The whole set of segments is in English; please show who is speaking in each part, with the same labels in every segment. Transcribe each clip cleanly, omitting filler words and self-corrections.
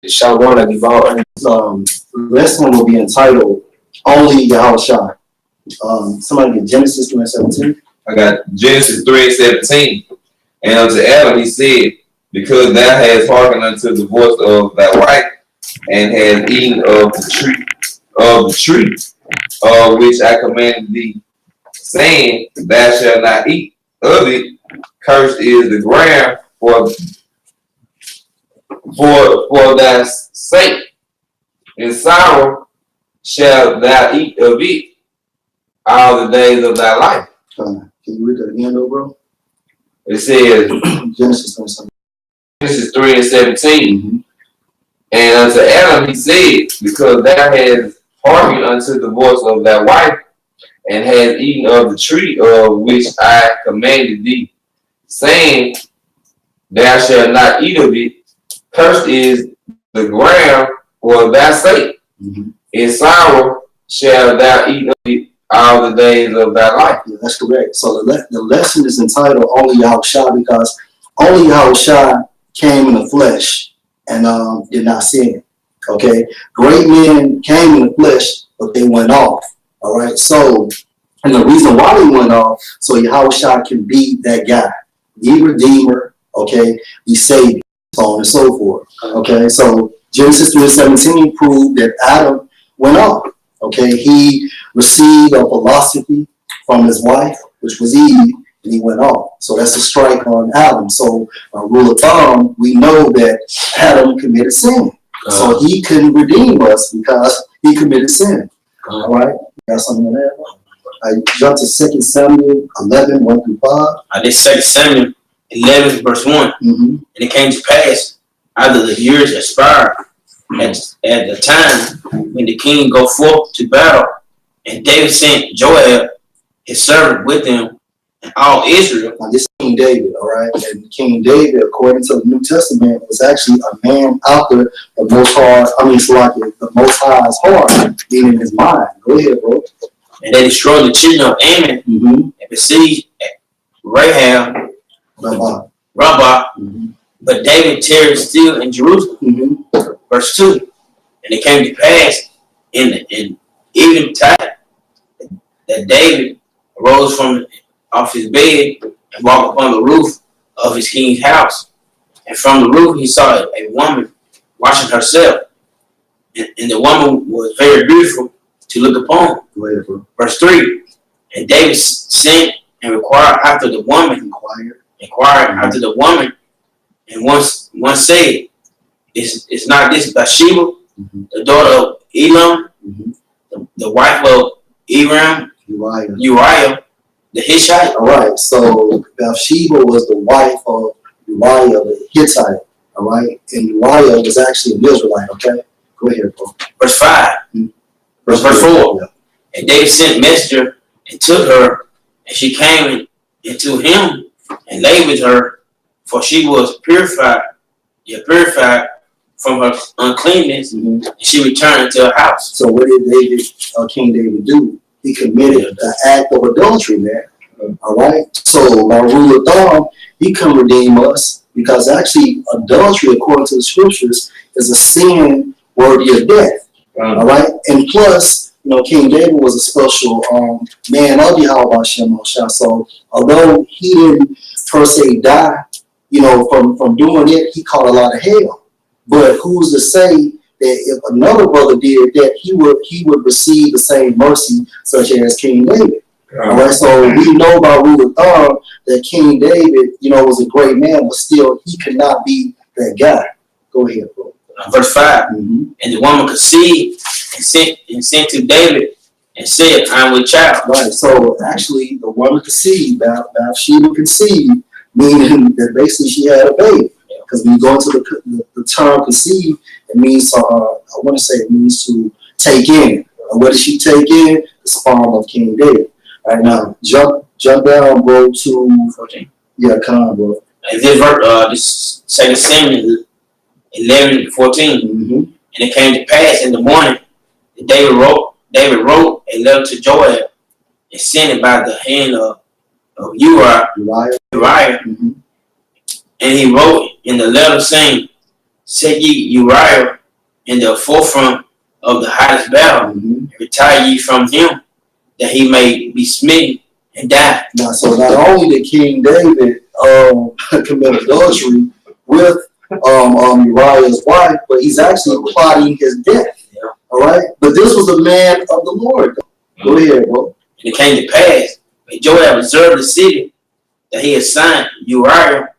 Speaker 1: Shalom, like the next one will be entitled Only Yahawashi. Somebody get Genesis 3:17.
Speaker 2: I got Genesis 3:17. And unto Adam he said, because thou hast hearkened unto the voice of thy wife, and hast eaten of the tree which I commanded thee, saying, thou shalt not eat of it. Cursed is the ground for thy sake. In sorrow shalt thou eat of it all the days of thy life.
Speaker 1: Can you read that again, though, bro?
Speaker 2: It says
Speaker 1: Genesis
Speaker 2: 3:17. Mm-hmm. And unto Adam he said, because thou hast hearkened unto the voice of thy wife, and hast eaten of the tree of which I commanded thee, saying, thou shalt not eat of it. Cursed is the ground for thy sake. Mm-hmm. In sorrow shalt thou eat of it all the days of thy life.
Speaker 1: Yeah, that's correct. So the lesson is entitled Only Yahawashi, because only Yahawashi came in the flesh and did not sin. Okay? Great men came in the flesh, but they went off. All right? So, and the reason why they went off, so Yahawashi can be that guy, the Redeemer, okay, the Savior, so on and so forth. Okay? So Genesis 3:17 proved that Adam went off. Okay? He received a philosophy from his wife, which was Eve, and he went off. So that's a strike on Adam. So rule of thumb, we know that Adam committed sin. So he couldn't redeem us because he committed sin. All right? You got something on that? I jump to 2 Samuel 11, 1-5.
Speaker 3: This 2 Samuel 11, verse 1. Mm-hmm. And it came to pass, after the years expired, at the time when the king go forth to battle, and David sent Joab, his servant, with him, and all Israel.
Speaker 1: Now, this is King David, all right? And King David, according to the New Testament, was actually a man after the Most High's heart, meaning his mind. Go ahead, bro.
Speaker 3: And they destroyed the children of Ammon, mm-hmm, and besieged Rabbah. Mm-hmm. But David tarried still in Jerusalem. Mm-hmm. Verse 2. And it came to pass in evening time that David arose from off his bed and walked upon the roof of his king's house. And from the roof he saw a woman washing herself. And the woman was very beautiful to look upon. Verse 3. And David sent and inquired after the woman. Inquired after the woman. And one said, Is not this Bathsheba, mm-hmm, the daughter of Elam, mm-hmm, the wife of Uriah, the Hittite?
Speaker 1: All right, so Bathsheba was the wife of Uriah, the Hittite. All right, and Uriah was actually an Israelite. Okay, go ahead, bro.
Speaker 3: Verse 5. Mm-hmm. Verse 4. Yeah. And David sent messenger and took her, and she came into him and lay with her, for she was purified from her uncleanness, mm-hmm, and she returned to her house.
Speaker 1: So what did King David do? He committed the act of adultery, man. All right. So by rule of thumb, he can redeem us, because actually adultery, according to the scriptures, is a sin worthy of death. All right. And plus, King David was a special man of Yahawashi. So although he didn't per se die, from doing it, he caught a lot of hell. But who's to say that if another brother did that, he would receive the same mercy such as King David? All right, so we know by rule of thumb that King David, was a great man, but still he could not be that guy. Go ahead, bro.
Speaker 3: Verse 5. Mm-hmm. And the woman conceived and sent to David and said, I'm with child.
Speaker 1: Right, so actually the woman conceived, Bathsheba conceived, meaning that basically she had a baby. Because when you go into the term conceive, it means it means to take in. And what did she take in? The spawn of King David. All right, now jump down, bro, to
Speaker 3: 14.
Speaker 1: Yeah, come on, bro.
Speaker 3: And this 2 Samuel 11:14. Mm-hmm. And it came to pass in the morning that David wrote a letter to Joab and sent it by the hand of Uriah. Mm-hmm. And he wrote in the letter saying, Said ye Uriah in the forefront of the hottest battle, and retire ye from him, that he may be smitten and die.
Speaker 1: Now, so not only did King David commit adultery with Uriah's wife, but he's actually plotting his death.
Speaker 3: Yeah.
Speaker 1: All right, but this was a man of the Lord. Go ahead, bro.
Speaker 3: And it came to pass, when Joab observed the city, that he assigned Uriah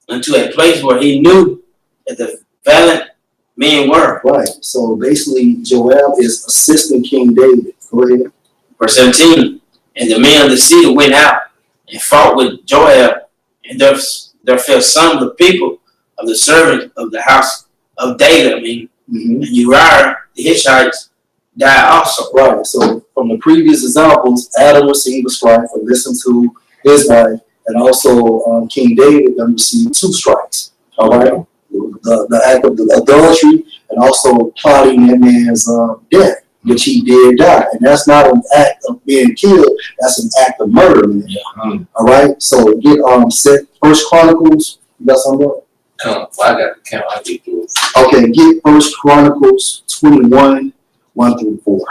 Speaker 3: unto a place where he knew that the valiant men were.
Speaker 1: Right. So basically, Joab is assisting King David. Go ahead.
Speaker 3: Verse 17, and the men of the city went out and fought with Joab, and there fell some of the people of the servants of the house of David, and Uriah the Hittite died also.
Speaker 1: Right. So from the previous examples, Adam received a strike for listening to his wife, and also King David then received 2 strikes. All right. The act of the adultery and also plotting that man's death, which he did die. And that's not an act of being killed, that's an act of murder, man.
Speaker 3: Yeah.
Speaker 1: All right, so get set First Chronicles. You got something?
Speaker 2: I got the count. I get through it.
Speaker 1: Okay, get First Chronicles 21, 1 through 4.
Speaker 2: All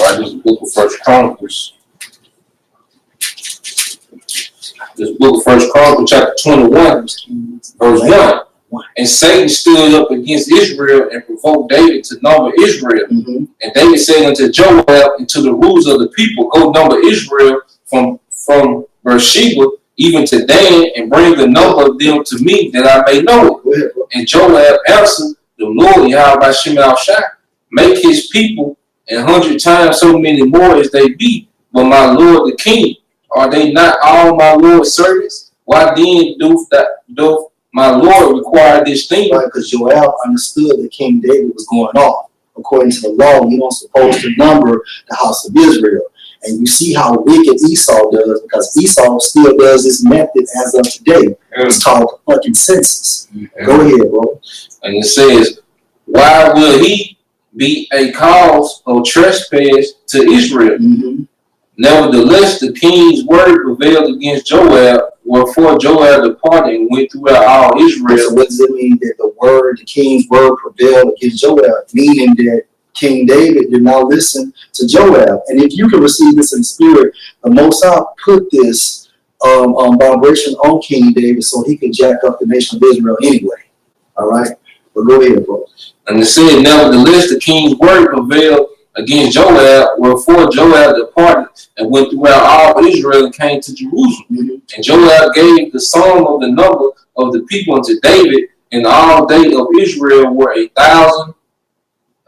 Speaker 2: right, this is the book of First Chronicles. This book of First Chronicles, chapter 21, verse 1. And Satan stood up against Israel and provoked David to number Israel. And David said unto Joab and to the rulers of the people, go number Israel from Beersheba even to Dan, and bring the number of them to me, that I may know it. And Joab answered, the Lord Yahawashi make his people 100 times so many more as they be, but my lord the king, are they not all my lord's servants? Why then doth my lord require this thing?
Speaker 1: Right, because Joab understood that King David was going off. According to the law, you don't supposed to number the house of Israel. And you see how wicked Esau does, because Esau still does this method as of today. It's called the fucking census. Go ahead, bro.
Speaker 2: And it says, why will he be a cause of trespass to Israel? Nevertheless, the king's word prevailed against Joab, wherefore Joab departed and went throughout all Israel.
Speaker 1: So what does it mean that the king's word prevailed against Joab? Meaning that King David did not listen to Joab. And if you can receive this in the spirit, the Most High put this vibration on King David so he could jack up the nation of Israel anyway. All right? But go ahead, bro.
Speaker 2: And it said, nevertheless, the king's word prevailed against Joab, wherefore Joab departed and went throughout all Israel and came to Jerusalem. And Joab gave the sum of the number of the people unto David, and all they of Israel were 1,000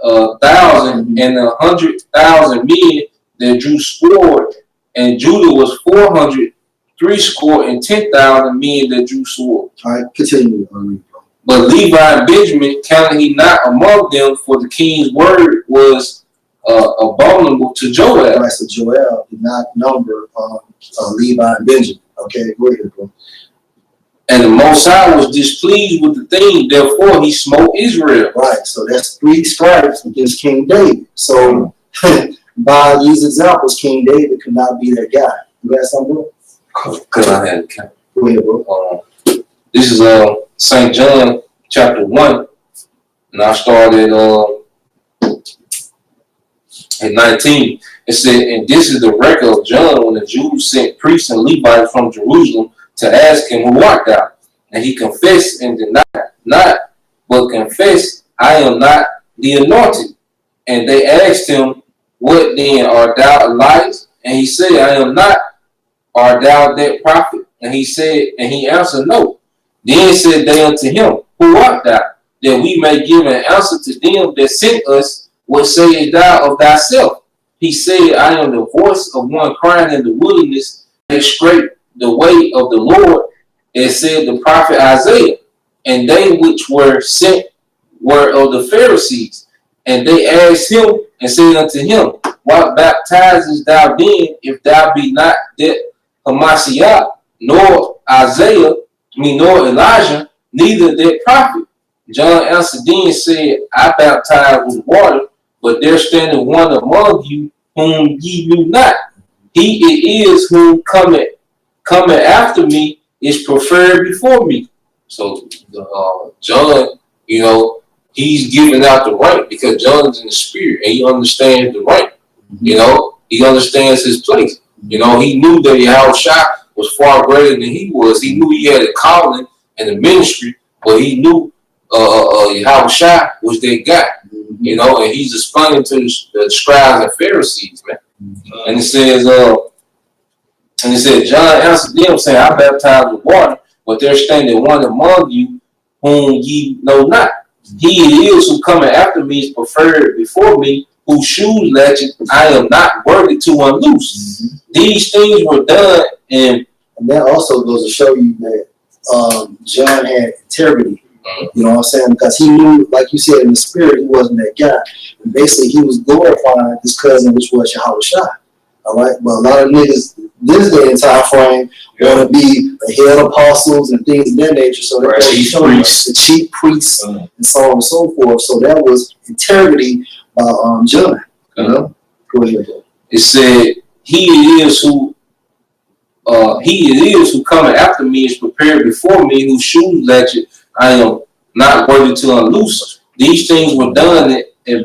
Speaker 2: and 100,000 men that drew sword, and Judah was 410,000 men that drew sword.
Speaker 1: All right, continue.
Speaker 2: But Levi and Benjamin counted he not among them, for the king's word was abominable to Joab.
Speaker 1: Right, so Joab did not number Levi and Benjamin. Okay, go ahead, bro.
Speaker 2: And the Most High was displeased with the thing, therefore he smote Israel.
Speaker 1: Right, so that's 3 stripes against King David. So by these examples, King David could not be that guy. You got something, bro?
Speaker 2: Because I had to count.
Speaker 1: Go ahead, bro.
Speaker 2: This is St. John chapter 1, and I started at 19. It said, and this is the record of John when the Jews sent priests and Levites from Jerusalem to ask him, who art thou? And he confessed and denied not, but confessed, I am not the anointed. And they asked him, what then, art thou Elias? And he said, I am not. Art thou that prophet? And he said, and he answered, no. Then said they unto him, who art thou? That we may give an answer to them that sent us, what sayest thou of thyself? He said, I am the voice of one crying in the wilderness, make straight the way of the Lord, as said the prophet Isaiah. And they which were sent were of the Pharisees. And they asked him and said unto him, what baptizest thou then, if thou be not that Hamashiach, nor Isaiah, nor Elijah, neither that prophet? John answered then and said, I baptize with water, but there standeth one among you whom ye knew not. He it is whom cometh after me is preferred before me. So John, You know, he's giving out the rank because John is in the spirit and he understands the rank. You know, he understands his place. You know, he knew that Yahawashi was far greater than he was. He knew he had a calling and a ministry, but he knew Yahawashi was their guy. You know, and he's explaining to the scribes and Pharisees, man. And it says, John answered them, saying, I baptize with water, but there standeth one among you whom ye know not. He it is who cometh after me is preferred before me, whose shoes latchet I am not worthy to unloose. These things were done, and
Speaker 1: that also goes to show you that John had integrity. You know what I'm saying? Because he knew, like you said, in the spirit, he wasn't that guy. And basically, he was glorifying his cousin, which was Yahawashi. All right? But a lot of niggas, this day and time frame, want to be the head apostles and things of that nature. So they the chief priests and so on and so forth. So that was integrity by John. You know? Go ahead.
Speaker 2: It said, he it is who cometh after me is prepared before me, whose shoes latchet I am not worthy to unloose. These things were done in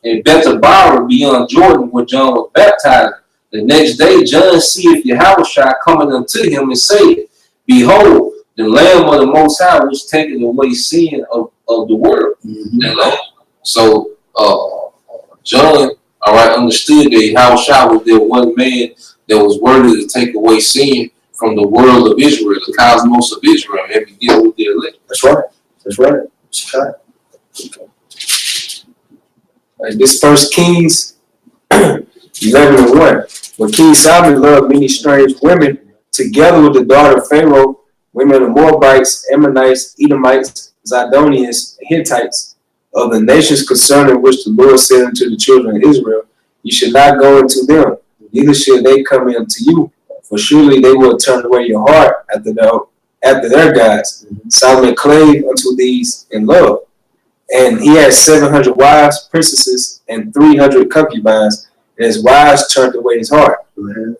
Speaker 2: Bethabara beyond Jordan, where John was baptized. The next day, John seeth Yahawashi coming unto him and saith, Behold, the Lamb of the Most High, which taketh away sin of the world. You know? So John, all right, understood that Yahawashi was the one man that was worthy to take away sin from the world of Israel, the cosmos of Israel, and we deal with the elect.
Speaker 1: That's right. That's right. Okay.
Speaker 4: This First Kings 11:1. When King Solomon loved many strange women, together with the daughter of Pharaoh, women of Moabites, Ammonites, Edomites, Zidonians, and Hittites, of the nations concerning which the Lord said unto the children of Israel, you should not go into them, neither should they come unto you. For surely they will turn away your heart after their gods. Solomon clave unto these in love. And he had 700 wives, princesses, and 300 concubines, and his wives turned away his heart.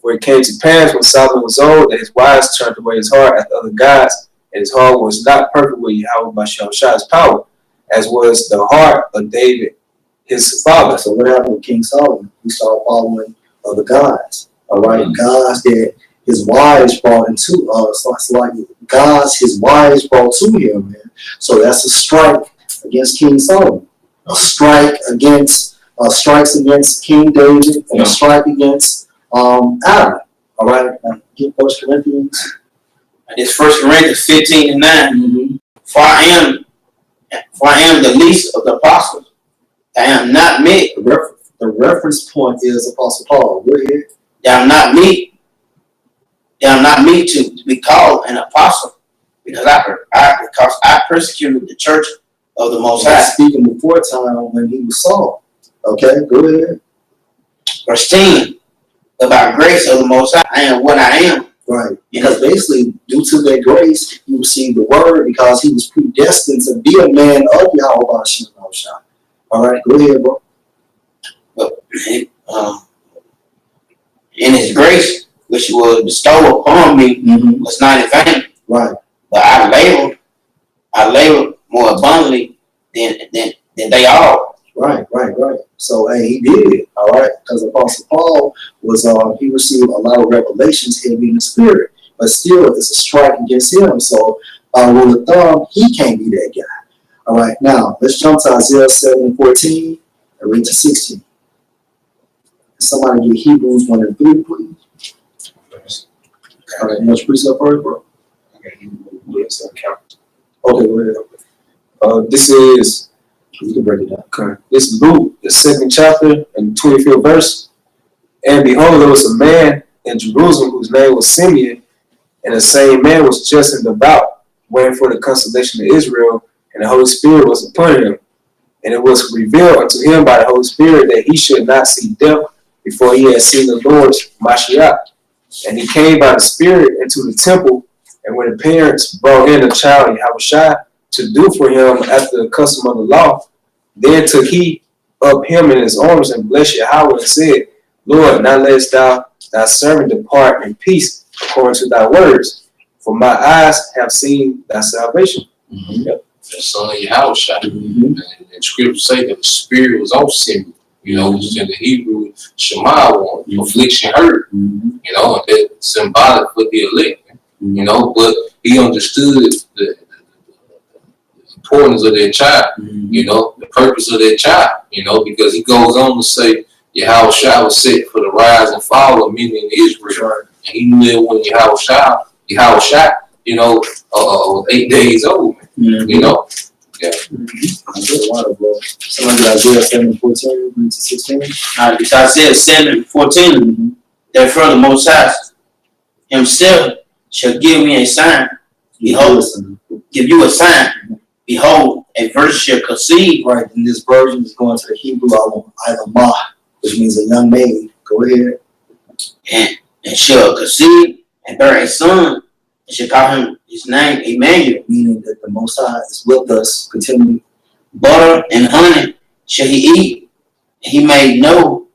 Speaker 4: For it came to pass when Solomon was old that his wives turned away his heart after other gods, and his heart was not perfect with Yahweh by Shah's power, as was the heart of David, his father.
Speaker 1: So what happened with King Solomon? He started following other gods. All right, gods that his wives brought into gods his wives brought to him, man. So that's a strike against King Solomon. A strike against strikes against King David, and a strike against Adam. All right, get 1 Corinthians.
Speaker 3: And it's 1 Corinthians 15:9. For I am the least of the apostles. I am not meet.
Speaker 1: The reference point is Apostle Paul. Go ahead.
Speaker 3: They are not meet to be called an apostle, because I persecuted the church of the Most High.
Speaker 1: Speaking before time when he was Saul. Okay, go ahead.
Speaker 3: Verse 10, about grace of the Most High, I am what I am.
Speaker 1: Right, because basically, due to that grace, he received the word because he was predestined to be a man of Yahawashi. All right, go ahead, bro.
Speaker 3: But in his grace, which was bestowed upon me, was not in vain.
Speaker 1: Right.
Speaker 3: But I labored more abundantly than they all.
Speaker 1: Right. So, hey, he did it, all right? Because Apostle Paul was, he received a lot of revelations heavy in the spirit, but still, it's a strike against him. So, by rule of thumb, he can't be that guy. All right, now, let's jump to Isaiah 7:14 and read to 16. Somebody get Hebrews 1 and 3, please. All right, much precept first, bro. Okay, go ahead.
Speaker 4: This is,
Speaker 1: you can break it down.
Speaker 4: okay. This is Luke, the 2nd chapter and 25th verse. And behold, there was a man in Jerusalem whose name was Simeon, and the same man was just and devout, waiting for the consolation of Israel, and the Holy Spirit was upon him. And it was revealed unto him by the Holy Spirit that he should not see death before he had seen the Lord's Mashiach. And he came by the Spirit into the temple, and when the parents brought in the child Yahawashi to do for him after the custom of the law, then took he up him in his arms and blessed Yahweh and said, Lord, now lettest thou thy servant depart in peace according to thy words, for my eyes have seen thy salvation.
Speaker 5: the son of Yahawashi. And scripture say that the spirit was on Simeon, you know, which is in the Hebrew Shema one, affliction hurt, you know, and that's symbolic for the elect, you know, but he understood the importance of their child, you know, the purpose of their child, you know, because he goes on to say Yahawashi was set for the rise and fall of many in Israel. And he knew that when Yahawashi, you know, was 8 days old, you know. Yeah.
Speaker 1: Somebody got Isaiah 7:14 to 16.
Speaker 3: It's Isaiah 7:14. Therefore, the Most High Himself shall give me a sign. Behold, give you a sign. Behold, a virgin shall conceive.
Speaker 1: Right, and this version is going to the Hebrew Ilamah, which means a young maid. Go ahead.
Speaker 3: And shall conceive and bear a son, and shall call him his name Emmanuel.
Speaker 1: Meaning that the Most High is with us. Continue.
Speaker 3: Butter and honey shall he eat, and he made no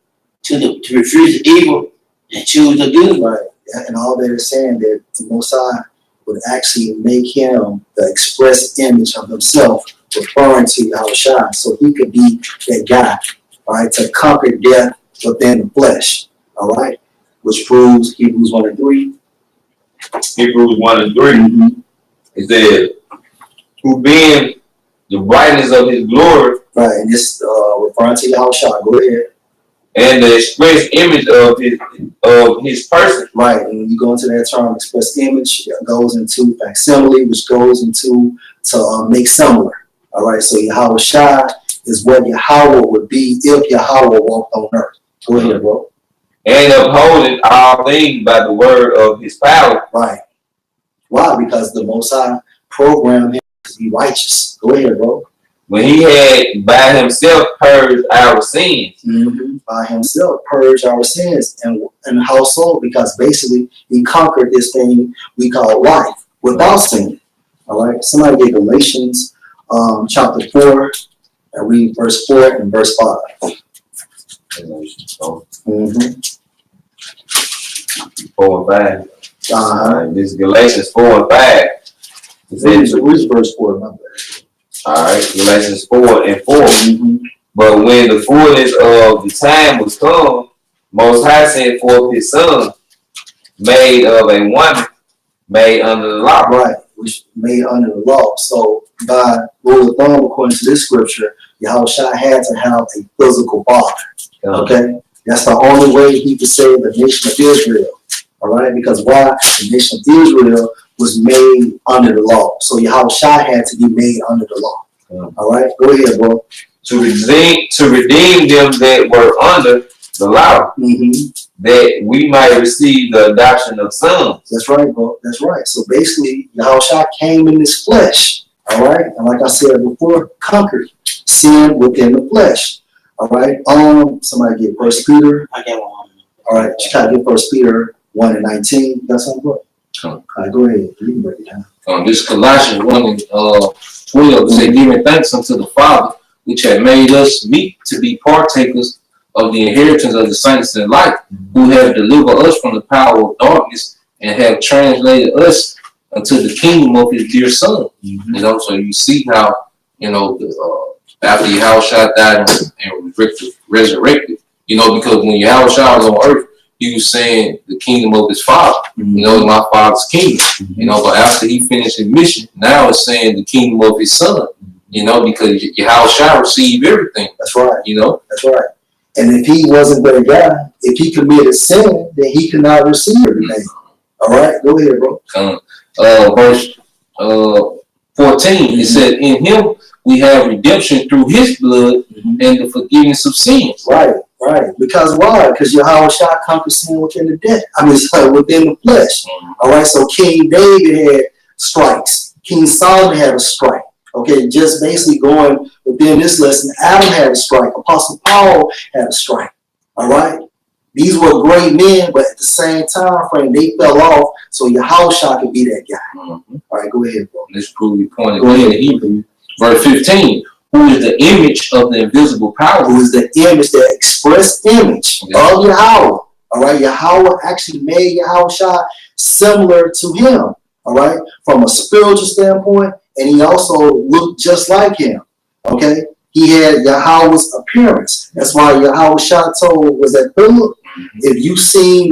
Speaker 3: to refuse the evil and choose the good.
Speaker 1: Right, and all they're saying that the Most High would actually make him the express image of himself, referring to Yahawashi, so he could be that guy, all right, to conquer death within the flesh, all right, which proves Hebrews 1 and 3.
Speaker 2: Hebrews 1 and 3. It says, who being the brightness of his glory,
Speaker 1: right, and this referring to Yahawashi. Go ahead.
Speaker 2: And the express image of his person.
Speaker 1: Right, and when you go into that term, express image, it goes into facsimile, which goes into to make similar. All right, so Yahawashi is what Yahweh would be if Yahweh walked on earth. Go ahead, bro.
Speaker 2: And upholding all things by the word of his power.
Speaker 1: Right. Why? Because the Most High programmed him to be righteous. Go ahead, bro.
Speaker 2: When he had by himself purged our sins.
Speaker 1: By himself purged our sins and household, because basically he conquered this thing we call life without sin. All right. Somebody get Galatians chapter 4 and read verse 4 and verse 5.
Speaker 2: 4 and 5. This is Galatians 4 and 5.
Speaker 1: Where's verse 4? My bad.
Speaker 2: All right, Galatians 4 and 4. But when the fullness of the time was come, Most High sent forth his son, made of a woman, made under the law.
Speaker 1: Right, which made under the law. So by rule of thumb, according to this scripture, Yahawashi had to have a physical father. Okay? That's the only way he could save the nation of Israel. All right? Because why? The nation of Israel was made under the law. So Yahawashi had to be made under the law. All right? Go ahead, bro.
Speaker 2: To redeem them that were under the law, that we might receive the adoption of sons.
Speaker 1: That's right, bro. That's right. So basically, Yahawashi came in this flesh. All right? And like I said before, conquered sin within the flesh. All right? Somebody get 1 Peter.
Speaker 3: I got one.
Speaker 1: All right, you gotta get 1 Peter 1 and 19. You got something, bro? All right, go ahead. You can break it down.
Speaker 5: This Colossians 1 and 12 say, giving thanks unto the Father, which had made us meet to be partakers of the inheritance of the saints in light, who have delivered us from the power of darkness and have translated us unto the kingdom of his dear Son. You know, so you see how, you know, after Yahawashi died and resurrected, you know, because when Yahawashi was on earth, he was saying the kingdom of his father, you know, my father's kingdom, you know, but after he finished his mission, now it's saying the kingdom of his son, you know, because Yahawashi received everything.
Speaker 1: That's right.
Speaker 5: You know?
Speaker 1: That's right. And if he wasn't that guy, if he committed sin, then he could not receive everything. All right, go ahead, bro.
Speaker 5: Verse 14, it said, in him we have redemption through his blood and the forgiveness of sins.
Speaker 1: Right, right. Because why? Because Yahawashi conquered sin within the death. Within the flesh. All right, so King David had strikes. King Solomon had a strike. Okay, just basically going within this lesson, Adam had a strike. Apostle Paul had a strike. All right? These were great men, but at the same time frame, they fell off, so Yahawashi could be that guy. All right, go ahead, bro.
Speaker 5: Let's prove your point. Go ahead, Hebrew. Verse 15, who is the image of the invisible power?
Speaker 1: Who is the image, the express image of Yahweh. All right, Yahweh actually made Yahawashi similar to him. All right, from a spiritual standpoint and he also looked just like him. Okay, he had Yahweh's appearance. That's why Yahawashi told was that Philip, if you seen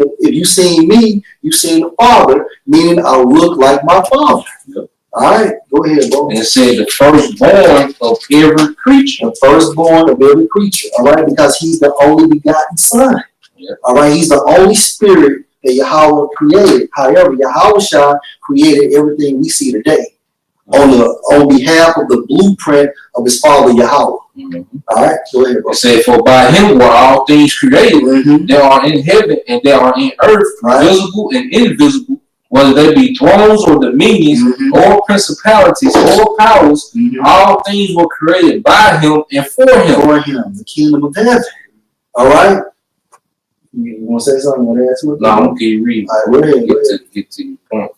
Speaker 1: me, you seen the Father, meaning I look like my Father. All right, go ahead, bro.
Speaker 5: And it said the firstborn of every creature.
Speaker 1: The firstborn of every creature. All right, because he's the only begotten Son.
Speaker 5: Yeah.
Speaker 1: All right, he's the only spirit that Yahweh created. However, Yahawashi created everything we see today on behalf of the blueprint of his father Yahweh.
Speaker 5: Mm-hmm.
Speaker 1: All right, go ahead, bro.
Speaker 5: It said, for by him were all things created, there are in heaven and there are in earth, visible and invisible, whether they be thrones or dominions or principalities or powers, all things were created by him and for him.
Speaker 1: For him, the kingdom of heaven. All right. You want to say something? You want to ask me?
Speaker 5: No, I'm going to keep reading.
Speaker 1: All right, go ahead.
Speaker 5: Get to your point.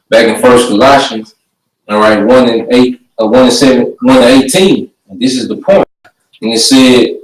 Speaker 5: Back in First Colossians, all right, 1:18, and this is the point. And it said,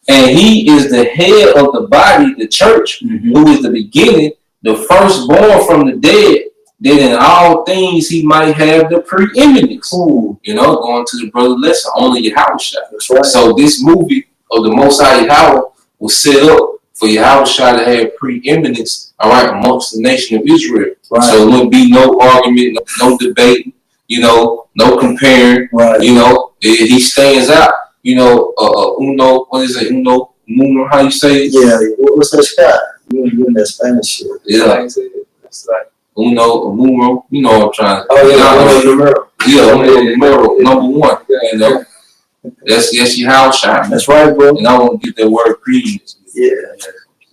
Speaker 5: and he is the head of the body, the church, who is the beginning, the firstborn from the dead, that in all things he might have the preeminence.
Speaker 1: Ooh.
Speaker 5: You know, going to the brother lesson, only Yahawashi.
Speaker 1: That's right.
Speaker 5: So this movie of the Most High Yahweh was set up for Yahawashi to have preeminence, all right, amongst the nation of Israel.
Speaker 1: Right.
Speaker 5: So there wouldn't be no argument, no debate, you know, no comparing.
Speaker 1: Right.
Speaker 5: You know, he stands out. You know, uno, what is it? Uno, muno, how you say it?
Speaker 1: Yeah, what's that Scott? You in that Spanish shit.
Speaker 5: Yeah.
Speaker 4: It's like
Speaker 5: Uno, numero, you know what I'm trying to.
Speaker 4: oh yeah, numero.
Speaker 5: Yeah, numero, number one. You know, that's Yahawashi.
Speaker 1: That's right, bro.
Speaker 5: And I want to get that word preeminence.
Speaker 1: Yeah.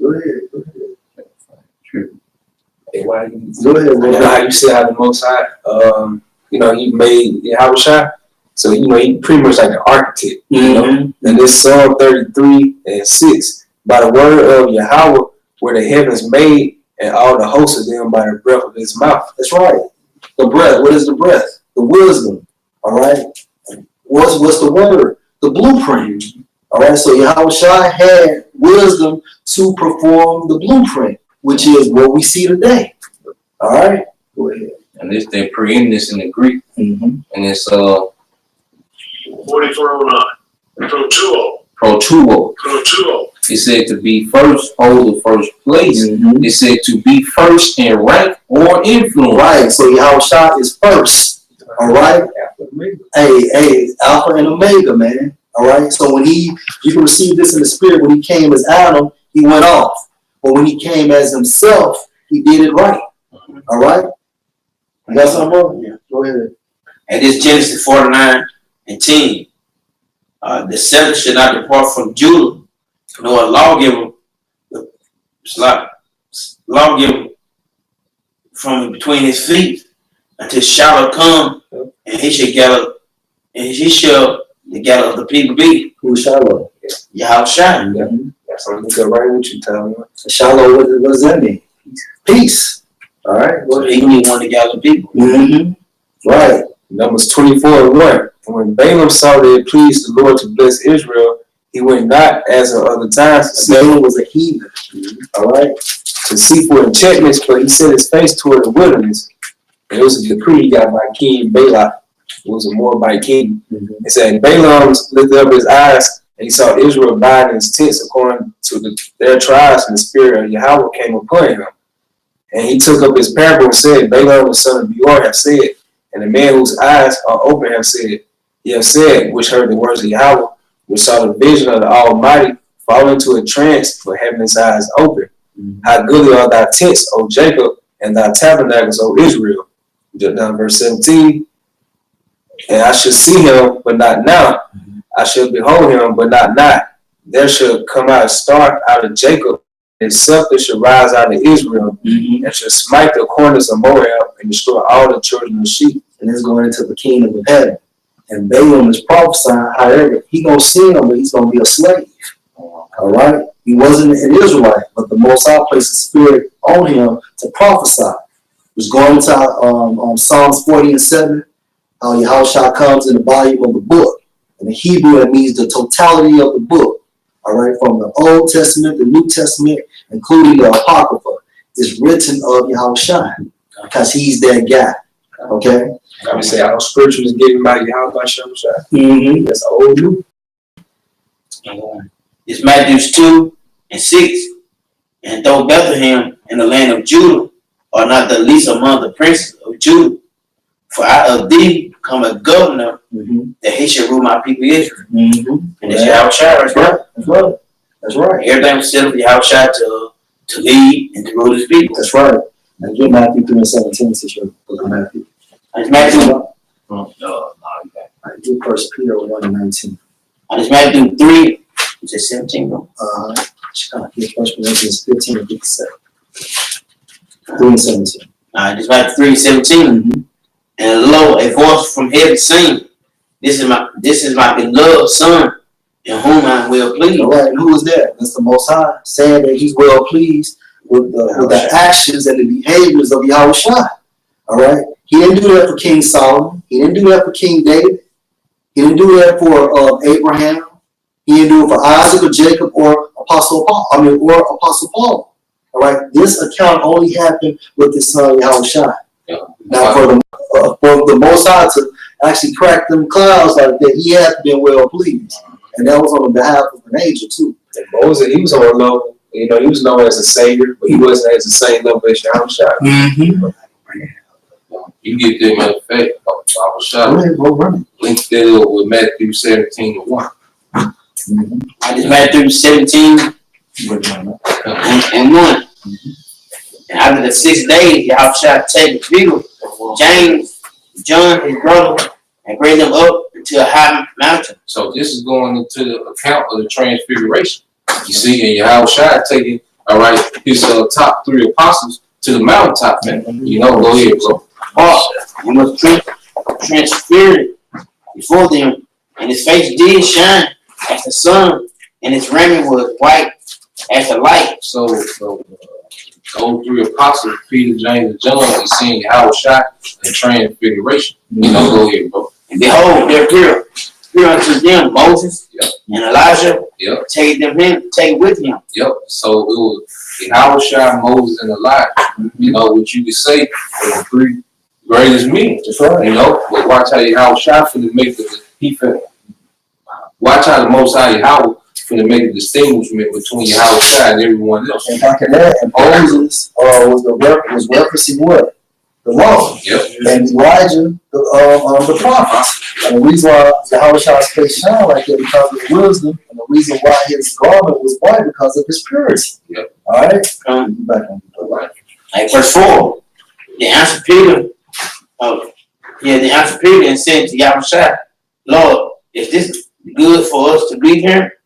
Speaker 1: Go ahead.
Speaker 4: Hey, why
Speaker 1: Go ahead, bro.
Speaker 4: you know how you see how the Most High, you know, he made Yahawashi. So, you know, he pretty much like an architect, you know. And this Psalm 33:6, by the word of Yahweh were the heavens made, and all the hosts of them by the breath of his mouth.
Speaker 1: That's right. The breath. What is the breath? The wisdom. All right. What's the word? The blueprint. All right. So Yahawashi had wisdom to perform the blueprint, which is what we see today. All right. Go ahead.
Speaker 5: And this their preeminence in the Greek, and it's
Speaker 6: 4409.
Speaker 5: protuo. It said to be first, hold the first place. It said to be first in rank or influence.
Speaker 1: Right. So Yahawashi is first. All right. Hey, Alpha and Omega, man. All right. So when you can receive this in the spirit. When he came as Adam, he went off. But when he came as himself, he did it right. All right. You got something, bro? Yeah. Go ahead.
Speaker 3: And this Genesis 49:10. The scepter should not depart from Judah, nor a lawgiver from between his feet, until Shiloh come, and he shall gather, the gather of the people be.
Speaker 1: Who's Shiloh?
Speaker 3: Yahawashi.
Speaker 4: That's something to go right with you, Tom.
Speaker 1: Shiloh, what does that mean? Peace. All right.
Speaker 3: Well, he wanted to gather people.
Speaker 1: Right.
Speaker 4: Numbers 24:1. And when Balaam saw that it pleased the Lord to bless Israel, he went not as in other times.
Speaker 1: Balaam was a heathen. All right.
Speaker 4: To seek for enchantments, but he set his face toward the wilderness. And it was a decree got by King Balak, who was a Moabite king. It said, Balaam lifted up his eyes, and he saw Israel abide in his tents according to their tribes, and the spirit of Yahweh came upon him. And he took up his parable and said, Balaam the son of Beor have said, and the man whose eyes are open have said, he have said, which heard the words of Yahweh, which saw the vision of the Almighty, fall into a trance for having his eyes open. How goodly are thy tents, O Jacob, and thy tabernacles, O Israel. Down verse 17. And I shall see him, but not now. I shall behold him, but not nigh. There shall come out a star out of Jacob, and scepter shall rise out of Israel, and shall smite the corners of Moab, and destroy all the children of sheep.
Speaker 1: And it's going into the kingdom of heaven. And Balaam is prophesying, however, he gonna see him, but he's gonna be a slave. All right. He wasn't an Israelite, but the Most High placed the spirit on him to prophesy. It was going to Psalms 40:7, how Yahawashi comes in the volume of the book. In the Hebrew, it means the totality of the book. All right, from the Old Testament, the New Testament, including the Apocrypha, is written of Yahawashi because he's that guy. Okay?
Speaker 4: I would say our spiritual is given by Yahawashi.
Speaker 1: Mm-hmm.
Speaker 4: That's old new.
Speaker 3: It's Matthew 2:6. And though Bethlehem in the land of Judah are not the least among the princes of Judah, for out of thee come a governor that he should rule my people Israel.
Speaker 1: Mm-hmm.
Speaker 3: And it's Yahawashi,
Speaker 1: That's right. That's right. That's right.
Speaker 3: Everything was set up for Yahawashi to lead and to rule his people.
Speaker 1: That's right. Now get Matthew 3:17 since you're looking at Matthew.
Speaker 3: And it's Matthew.
Speaker 1: Do 1 Peter 1:19.
Speaker 3: And it's Matthew 3. Is it 17, bro?
Speaker 1: Get 1 Corinthians 15:57. 3:17.
Speaker 3: It's Matthew 3:17. And lo, a voice from heaven saying, This is my beloved son, in whom I am well pleased.
Speaker 1: All right, and who is that? That's the Most High, saying that He's well pleased with the actions and the behaviors of Yahawashi. All right, He didn't do that for King Solomon. He didn't do that for King David. He didn't do that for Abraham. He didn't do it for Isaac or Jacob or Apostle Paul. Or Apostle Paul. All right, this account only happened with His son Yahawashi.
Speaker 5: Yeah.
Speaker 1: Now, for the Most High to actually crack them clouds like that, He had been well pleased, and that was on the behalf of an angel too.
Speaker 4: And Moses, he was on a level, he was known as a savior, but he wasn't as the same level as Yahawashi.
Speaker 1: Mm-hmm.
Speaker 5: You get that matter of fact, I was shot. Link that up with Matthew 17:1.
Speaker 1: Mm-hmm.
Speaker 3: It's Matthew 17 and 1. And after the 6 days, Yahawashi take Peter, James, John, his brother, and bring them up to a high mountain.
Speaker 5: So this is going into the account of the transfiguration. You see, and Yahawashi taking, all right, his top 3 apostles to the mountaintop, man. You know, go ahead, bro.
Speaker 3: And was transfigured before them, and his face did shine as the sun, and his raiment was white as the light.
Speaker 5: So those 3 apostles, Peter, James, and John, is seeing Yahawashi and transfiguration. You know, go ahead, bro.
Speaker 3: And behold, there appeared unto them Moses and Elijah, take with him.
Speaker 5: Yep. So it was Yahawashi, Moses, and Elijah. You know what you could say are the 3 greatest men.
Speaker 1: That's right.
Speaker 5: You know, but watch how Yahawashi finna make watch how the Most High Yahweh finna make a distinguishment between Yahawashi and everyone else.
Speaker 1: And back in that, and Moses was referencing what? The law.
Speaker 5: Yep.
Speaker 1: And Elijah, the prophets. And the reason why Yahawashi's face shine like that because of the wisdom, and the reason why his garment was white because of his purity.
Speaker 5: Yep.
Speaker 1: All right. Back on the right.
Speaker 3: Verse 4. They answered Peter. They answered Peter and said to Yahawashi, Lord, is this good for us to be here?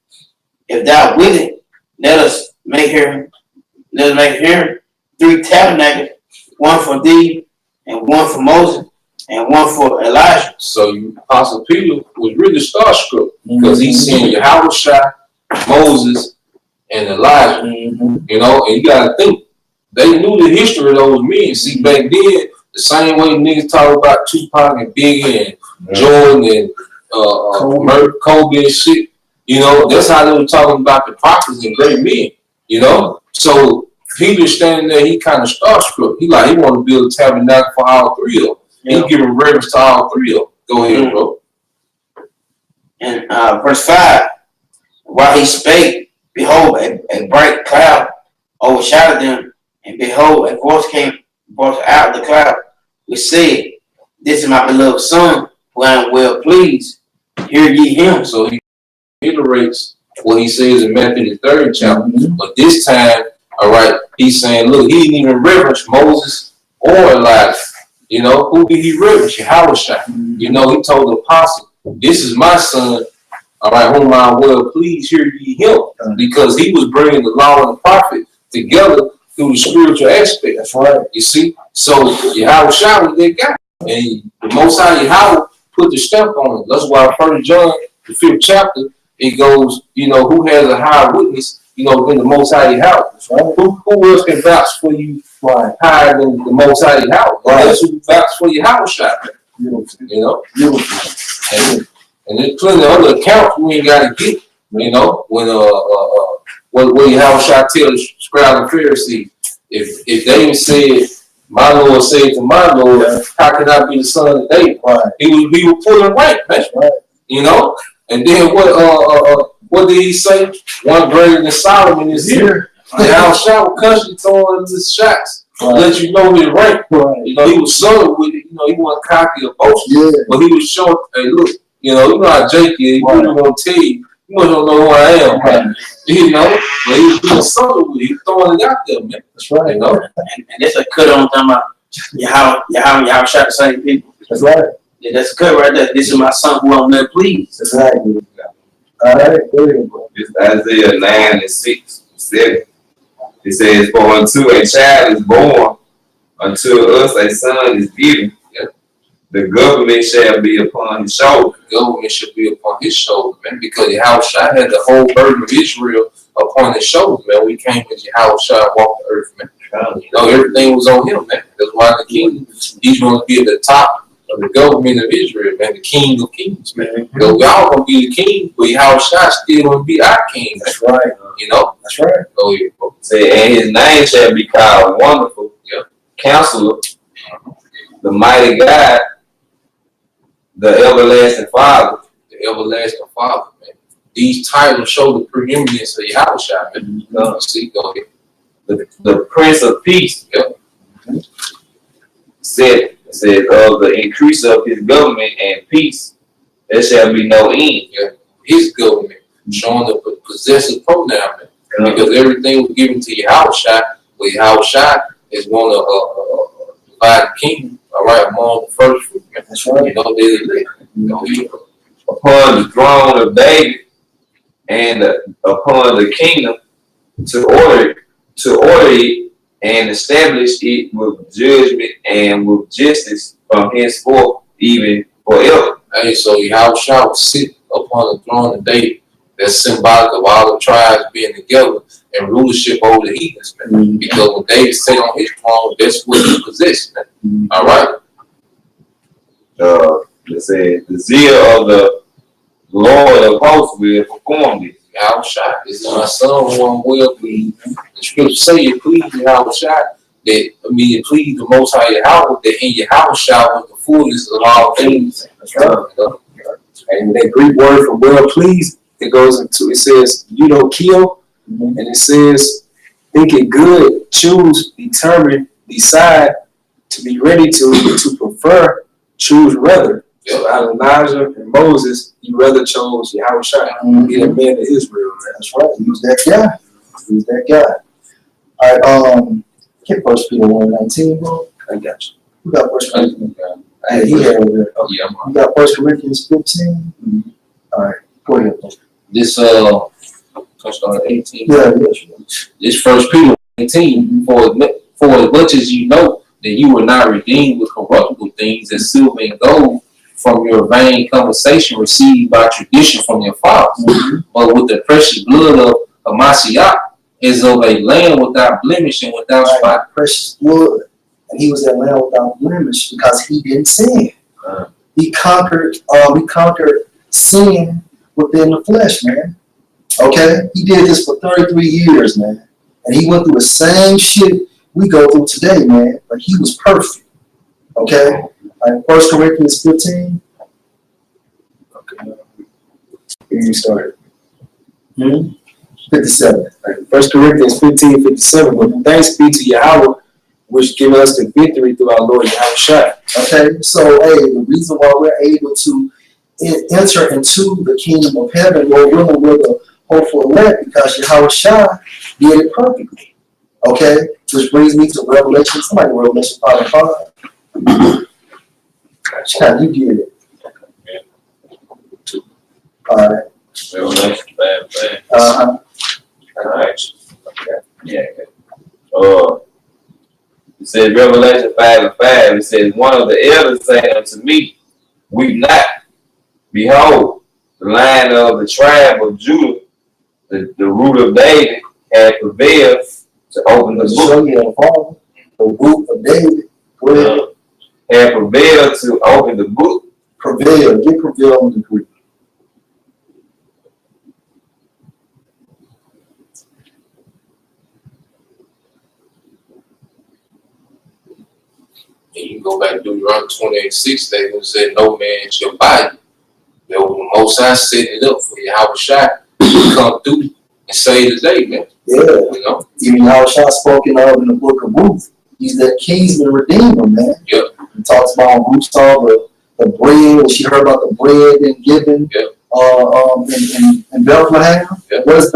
Speaker 3: If thou will it, let us make here 3 tabernacles, one for thee, and one for Moses, and one for Elijah.
Speaker 5: So Apostle Peter was really starstruck because he's seeing Yahawashi, Moses, and Elijah. You know, and you gotta think they knew the history of those men. See, back then, the same way niggas talk about Tupac and Biggie and Jordan and Kobe and shit. You know, that's how they were talking about the prophets and great men. You know, so Peter standing there, he kind of starstruck. He want to build a tabernacle for all 3 of them. He giving reverence to all 3 of them. Go ahead, bro.
Speaker 3: And verse 5, while he spake, behold, a bright cloud overshadowed them, and behold, a voice came out of the cloud, which said, This is my beloved son, who I am well pleased. Hear ye him.
Speaker 5: So he reiterates what he says in Matthew the 3rd chapter. But this time, all right, he's saying, look, he didn't even reverence Moses or Elijah. You know, who did he reverence? Yahawashi. You know, he told the apostle, this is my son, all right, whom I am well pleased, hear ye him. Because he was bringing the law and the prophet together through the spiritual aspect. That's right. You see? So Yahawashi was that guy. And the Most High Yahweh put the stamp on it. That's why 1 John, the 5th chapter, it goes, you know, who has a higher witness, you know, than the Most High Yahweh. Right? Who else can vouch for you higher than the Most High Yahweh? Right. That's who vouch for Yahawashi. You know? And there's plenty of other accounts we ain't got to get, you know, when Yahawashi tells the scribes and Pharisees, if David said, My Lord said to my Lord, how can I be the son of David?
Speaker 1: Right.
Speaker 5: He was pulling rank, man.
Speaker 1: Right.
Speaker 5: You know? And then what did he say? One greater than Solomon is here. Yahawashi will constantly throwing his shots. Right. Let you know his rank. Right. You know, he was subtle with it. You know, he wasn't cocky or boastful. Yeah. But he was showing, hey, look, you know how Jake is. He really gonna tell you, you must don't know who I am. Right. You know, but he was being subtle with it. He was throwing it out there, man. That's right. You know?
Speaker 3: And that's a cut on talking about Yahawashi shot the same people.
Speaker 1: That's right.
Speaker 3: Yeah, that's a cut right there. This is my son who I'm not pleased.
Speaker 1: Exactly. All right, good.
Speaker 2: It's Isaiah 9:6-7. It says, "For unto a child is born, unto us a son is given. The government shall be upon his shoulder."
Speaker 5: The government should be upon his shoulder, man, because Yahawashi had the whole burden of Israel upon his shoulders, man. We came as Yahawashi walked the earth, man. You know, everything was on him, man. That's why the king, he's going to be at the top of the government of Israel, man, the king of kings, man. So we all going to be the king, but Yahawashi still going to be our king.
Speaker 1: That's right.
Speaker 5: You know?
Speaker 1: That's right.
Speaker 5: Oh, yeah.
Speaker 2: Say, and his name shall be called Wonderful, Counselor, the Mighty God, the Everlasting Father.
Speaker 5: The everlasting Father, man. These titles show the preeminence of Yahawashi, man. See, go ahead.
Speaker 2: The Prince of Peace. Said of the increase of his government and peace, there shall be no end.
Speaker 5: His government, showing the possessive pronoun, man. Because everything was given to Yahawashi, but Yahawashi is going to divide the kingdom, all right, among the first fruit, man.
Speaker 1: That's right.
Speaker 5: You know, they live.
Speaker 2: Upon the throne of David and upon the kingdom to order it and establish it with judgment and with justice from henceforth even forever.
Speaker 5: Hey, so Yahawashi will sit upon the throne of David. That's symbolic of all the tribes being together and rulership over the heathens, man. Because when David sat on his throne, that's what he possessed, man. All right.
Speaker 2: It says, the zeal of the Lord of hosts will perform this.
Speaker 5: Yahawashi, this is my son who I'm well pleased. The scripture say it pleased Yahawashi, it pleased the Most High Yahweh, that in Yahawashi was the fullness of all things.
Speaker 4: That's right. And that Greek word for well pleased, it goes into, it says, you don't kill, and it says, think it good, choose, determine, decide, to be ready to prefer, choose rather. So out of Elijah and Moses, he rather chose Yahawashi to be the man of Israel, man.
Speaker 1: That's right. He was that guy. He was that guy. All right, get 1 Peter 1:19, bro.
Speaker 4: I got you.
Speaker 1: Who got 1 Corinthians? Hey, he had over there.
Speaker 5: Yeah,
Speaker 1: you got 1 Corinthians 15? All right, go ahead, bro.
Speaker 5: This touched on 18.
Speaker 1: Yeah.
Speaker 5: This 1 Peter 18, for as much as you know that you were not redeemed with corruptible things as silver and gold from your vain conversation received by tradition from your fathers, but with the precious blood of Mashiach, as of a lamb without blemish and without spot.
Speaker 1: Precious blood. And he was that lamb without blemish because he didn't sin. He conquered sin within the flesh, man. Okay? He did this for 33 years, man. And he went through the same shit we go through today, man. But he was perfect. Okay? Like 1 Corinthians 15. Okay. Here you started. 57.
Speaker 4: Right. 1 Corinthians 15:57. But thanks be to Yahweh, which give us the victory through our Lord Yahawashi.
Speaker 1: Okay, so hey, the reason why we're able to enter into the kingdom of heaven, Lord willing, with a hopeful elect, because Yahawashi did it perfectly. Okay, which brings me to Revelation. Somebody Revelation 5:5. Chad, you did it. All right.
Speaker 2: Revelation 5:5.
Speaker 1: Uh-huh.
Speaker 2: All right. Yeah. It says Revelation 5:5. It says, one of the elders said unto me, weep not. Behold, the Lion of the tribe of Judah, the root of David, had prevailed to open the book.
Speaker 1: The root of David. Go ahead.
Speaker 2: Had prevailed to open the book.
Speaker 1: Prevail. Get prevail on the Greek.
Speaker 5: you can go back to Deuteronomy 28:6, they gonna say no man shall buy you. You know, the Most High setting it up for Yahawashi to come through and save the day, man.
Speaker 1: Yeah.
Speaker 5: You know?
Speaker 1: Even Yahawashi spoken of in the book of Ruth. He's that kinsman redeemer, man.
Speaker 5: Yep.
Speaker 1: He talks about Ruth saw the bread, when she heard about the bread being given.
Speaker 5: Yep.
Speaker 1: In Bethlehem.
Speaker 5: Yep.
Speaker 1: What does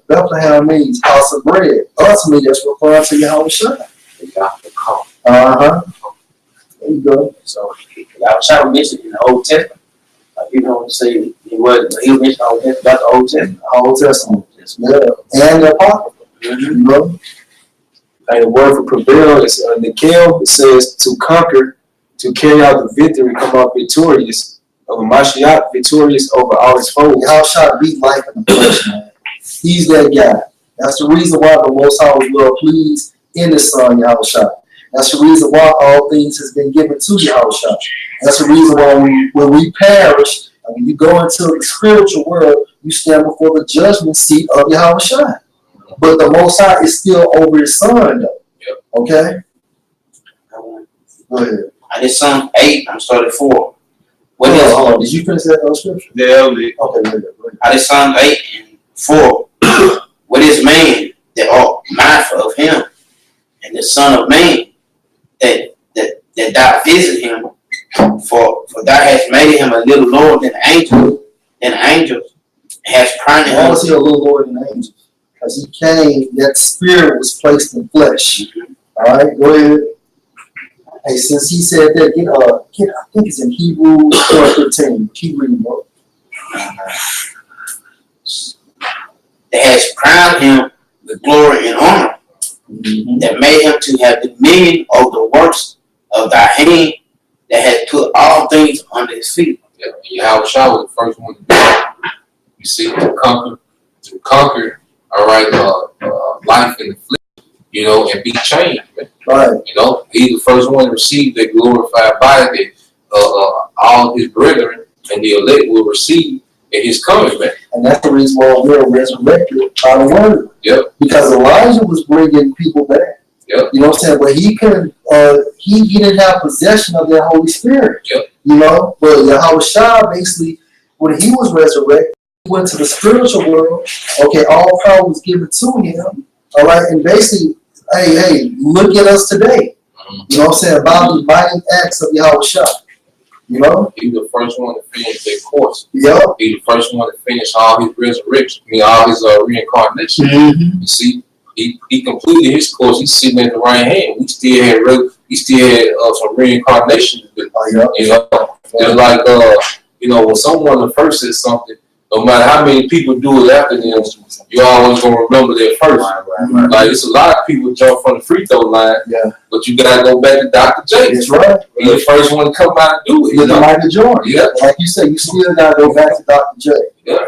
Speaker 1: Bethlehem means? House of bread. Ultimately, that's referring to Yahawashi.
Speaker 5: They got the call.
Speaker 1: There you go.
Speaker 3: So Yahawashi mentioned in the Old Testament. People don't say he was mentioned Old Testament about the Old Testament.
Speaker 1: Old Testament. Yeah. And the Apocrypha. You know?
Speaker 4: And the word for prevail is Nikel. It says to conquer, to carry out the victory, come out victorious. Over Mashiach, victorious over all his foes.
Speaker 1: Yahawashi beat life in the flesh, man. He's that guy. That's the reason why the Most High was well pleased in his son, Yahawashi. That's the reason why all things has been given to Yahawashi. That's the reason why when we perish, and when you go into the spiritual world, you stand before the judgment seat of Yahawashi. But the Most High is still over his son, though.
Speaker 5: Yep.
Speaker 1: Okay? Go ahead.
Speaker 3: I did Psalm 8, I'm started 4.
Speaker 1: Hold on. Did you finish that scripture?
Speaker 3: Yeah,
Speaker 1: Okay, go ahead.
Speaker 3: I did Psalm 8 and 4. What is man that art mindful of him, and the Son of Man that thou visit him? For thou hast made him a little lower than the angels, has crowned him.
Speaker 1: Why was he a little lower than the angels? Because he came, that spirit was placed in flesh. All right, go ahead. Hey, since he said that, I think it's in Hebrews 4:13. Keep reading, bro.
Speaker 3: That has crowned him with glory and honor, that made him to have dominion over the works of thy hand, that has put all things under his feet.
Speaker 5: Yeah, Yahawashi was the first one to do it. You see, to conquer, all right, life in the flesh, you know, and be changed, man.
Speaker 1: Right.
Speaker 5: You know, he's the first one to receive that glorified body that all his brethren and the elect will receive at his coming, man.
Speaker 1: And that's the reason why we're resurrected by the word.
Speaker 5: Yep.
Speaker 1: Because Elijah was bringing people back.
Speaker 5: Yep.
Speaker 1: You know what I'm saying? But he couldn't, he didn't have possession of that Holy Spirit.
Speaker 5: Yep.
Speaker 1: You know? But Yahawashi, basically, when he was resurrected, he went to the spiritual world. Okay, all power was given to him. All right, and basically, hey, look at us today. You know what I'm saying? About the mighty acts of Yahawashi. You know?
Speaker 5: He was the first one to finish that course.
Speaker 1: Yep.
Speaker 5: He was the first one to finish all his resurrection, all his reincarnation. You see, he completed his course. He's sitting at the right hand. We still had some reincarnation to do. You know, it's like you know, when someone first says something, no matter how many people do it after them, you always gonna remember that first. Right. Like it's a lot of people jump from the free throw line, but you gotta go back to Dr. J.
Speaker 1: That's right.
Speaker 5: He's the first one to come out and do it.
Speaker 1: You're the Michael Jordan.
Speaker 5: Yeah.
Speaker 1: Like you said, you still gotta go back to Dr. J.
Speaker 5: Yeah.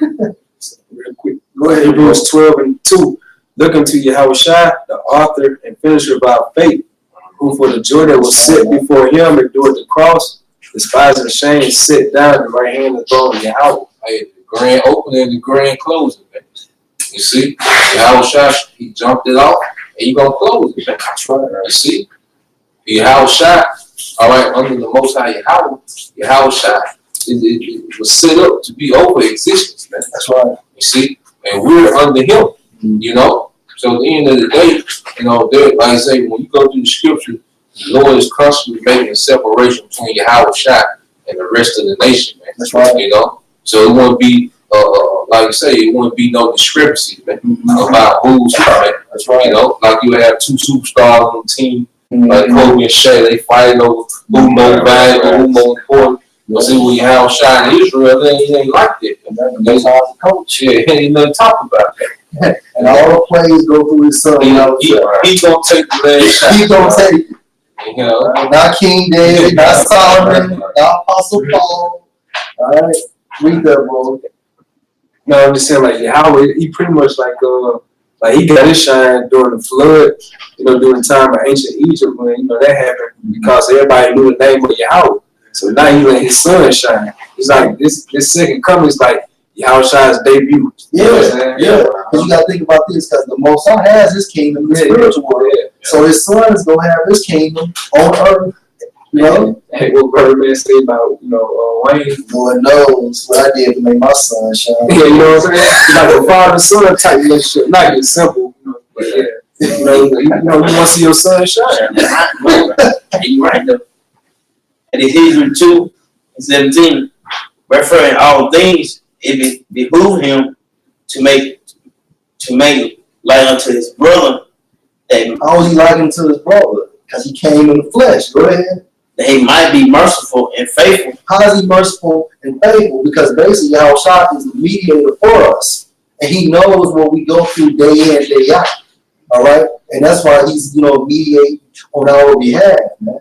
Speaker 4: Real quick. Go ahead, Hebrews 12:2. Look unto Yahawashi, the author and finisher of our faith, who for the joy that was set before him endured the cross, despising the shame, sit down at the right hand of the throne of Yahweh.
Speaker 5: Hey, the grand opening and the grand closing, man. You see, Yahawashi, he jumped it off, and he gonna close it, man.
Speaker 1: That's right.
Speaker 5: You see, Yahawashi, all right, under the Most High Yahawashi, it was set up to be over existence, man.
Speaker 1: That's right.
Speaker 5: You see, and we're under him, you know. So at the end of the day, you know, like I say, when you go through the scripture, the Lord is constantly making a separation between Yahawashi and the rest of the nation, man.
Speaker 1: That's right.
Speaker 5: You know, so it wouldn't be, like I say, it wouldn't be no discrepancy, man, about who's who, man.
Speaker 1: That's right.
Speaker 5: You know, like you have two superstars on the team, like Kobe and Shea, they fighting over who more valuable, who more important. You see, when Yahawashi in Israel, it ain't like that.
Speaker 1: That's how the coach.
Speaker 5: Yeah, ain't nothing to talk about that.
Speaker 1: And all the plays go through his son.
Speaker 5: He gonna take the last shot.
Speaker 1: He gonna take it.
Speaker 5: You know,
Speaker 1: Not King David, not Solomon, not Apostle Paul. All right, read that, bro.
Speaker 4: No, I'm just saying, like Yahweh, he pretty much like he got his shine during the flood, you know, during the time of ancient Egypt when, you know, that happened because everybody knew the name of Yahweh. So now he let his sun shine. It's like this second coming is like Yahushua's debut.
Speaker 1: Yeah,
Speaker 5: You know what I'm saying?
Speaker 1: yeah. Because you got to think about this, because the Most High has his kingdom in the spiritual world. So his son is going to have his kingdom on earth. You know?
Speaker 4: Hey, what Birdman say about, Wayne?
Speaker 1: Lord knows what I did to make my son shine.
Speaker 4: Yeah, you know what I'm saying? Like a father-son type relationship. Not just simple, but yeah. You want to see your son shine.
Speaker 3: You're right though. And in Hebrews 2:17, referring all things, it behooved him to make light unto his brother that
Speaker 1: How was he likened to his brother? Because he came in the flesh. Go ahead.
Speaker 3: he might be merciful and faithful.
Speaker 1: How is he merciful and faithful? Because basically Yahawashi is the mediator for us. And he knows what we go through day in, day out. All right? And that's why he's, mediating on our behalf, man.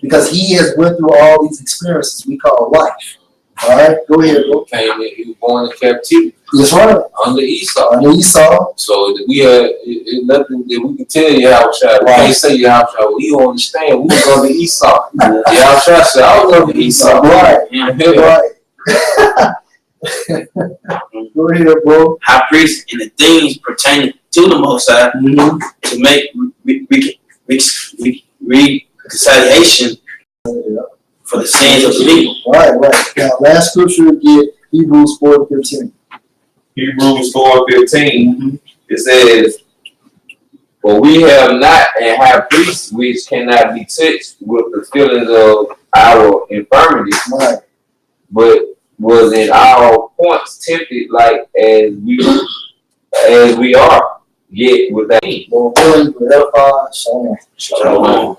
Speaker 1: Because he has went through all these experiences we call life. All right? Go ahead, bro.
Speaker 5: Came in, he was born in captivity.
Speaker 1: That's right.
Speaker 5: Under Esau.
Speaker 1: Under Esau.
Speaker 5: So we had nothing that we can tell you how child. We can't say you how child. Well, you don't understand. We was under Esau. Y'all said I was under Esau.
Speaker 1: Right.
Speaker 5: Yeah.
Speaker 1: Right. Go ahead, bro.
Speaker 3: High priest in the things pertaining to the Most High to make reconciliation for the sins of the people.
Speaker 1: Right. Now, last scripture get Hebrews 4:15.
Speaker 2: Hebrews 4:15. It says, "For we have not an high priest which cannot be touched with the feelings of our infirmity,
Speaker 1: Right.
Speaker 2: but was in all points tempted like as we are, yet without sin."
Speaker 1: Lord willing, we'll edify. Shalom.
Speaker 3: Shalom.